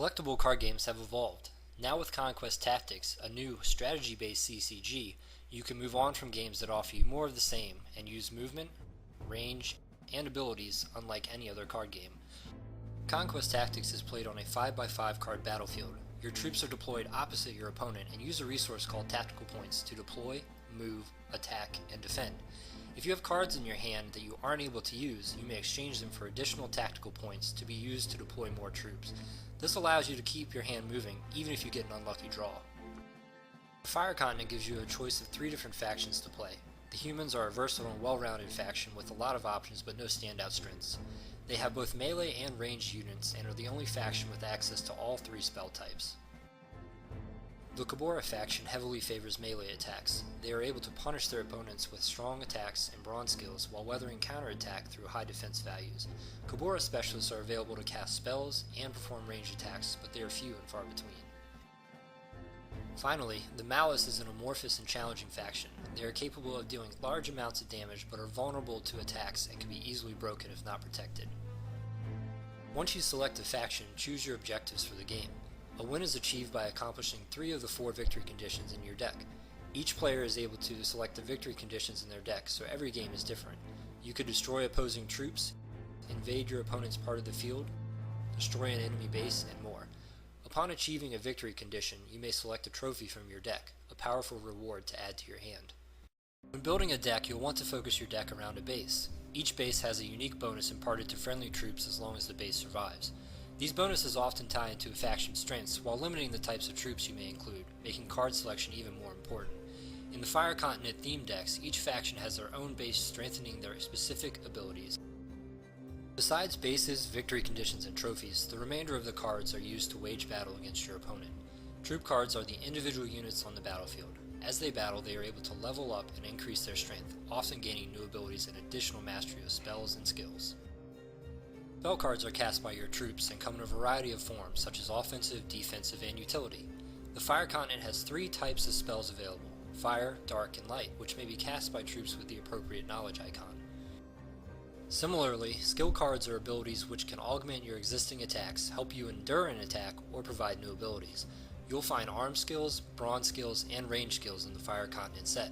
Collectible card games have evolved. Now with Conquest Tactics, a new strategy-based CCG, you can move on from games that offer you more of the same and use movement, range, and abilities unlike any other card game. Conquest Tactics is played on a 5x5 card battlefield. Your troops are deployed opposite your opponent and use a resource called tactical points to deploy, move, attack, and defend. If you have cards in your hand that you aren't able to use, you may exchange them for additional tactical points to be used to deploy more troops. This allows you to keep your hand moving even if you get an unlucky draw. The Fire Continent gives you a choice of 3 different factions to play. The humans are a versatile and well-rounded faction with a lot of options but no standout strengths. They have both melee and ranged units and are the only faction with access to all 3 spell types. The Kobora faction heavily favors melee attacks. They are able to punish their opponents with strong attacks and bronze skills while weathering counterattack through high defense values. Kobora specialists are available to cast spells and perform ranged attacks, but they are few and far between. Finally, the Malice is an amorphous and challenging faction. They are capable of dealing large amounts of damage but are vulnerable to attacks and can be easily broken if not protected. Once you select a faction, choose your objectives for the game. A win is achieved by accomplishing 3 of the 4 victory conditions in your deck. Each player is able to select the victory conditions in their deck, so every game is different. You could destroy opposing troops, invade your opponent's part of the field, destroy an enemy base, and more. Upon achieving a victory condition, you may select a trophy from your deck, a powerful reward to add to your hand. When building a deck, you'll want to focus your deck around a base. Each base has a unique bonus imparted to friendly troops as long as the base survives. These bonuses often tie into a faction's strengths while limiting the types of troops you may include, making card selection even more important. In the Fire Continent theme decks, each faction has their own base strengthening their specific abilities. Besides bases, victory conditions, and trophies, the remainder of the cards are used to wage battle against your opponent. Troop cards are the individual units on the battlefield. As they battle, they are able to level up and increase their strength, often gaining new abilities and additional mastery of spells and skills. Spell cards are cast by your troops and come in a variety of forms, such as offensive, defensive, and utility. The Fire Continent has 3 types of spells available: Fire, Dark, and Light, which may be cast by troops with the appropriate knowledge icon. Similarly, skill cards are abilities which can augment your existing attacks, help you endure an attack, or provide new abilities. You'll find arm skills, bronze skills, and range skills in the Fire Continent set.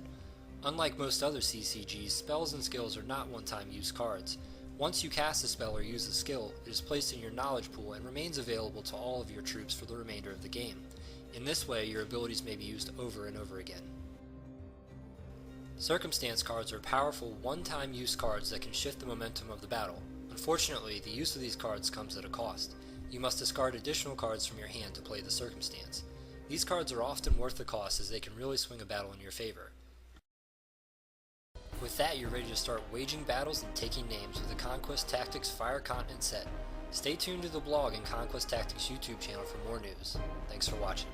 Unlike most other CCGs, spells and skills are not one-time use cards. Once you cast a spell or use a skill, it is placed in your knowledge pool and remains available to all of your troops for the remainder of the game. In this way, your abilities may be used over and over again. Circumstance cards are powerful one-time use cards that can shift the momentum of the battle. Unfortunately, the use of these cards comes at a cost. You must discard additional cards from your hand to play the circumstance. These cards are often worth the cost as they can really swing a battle in your favor. With that, you're ready to start waging battles and taking names with the Conquest Tactics Fire Continent set. Stay tuned to the blog and Conquest Tactics YouTube channel for more news. Thanks for watching.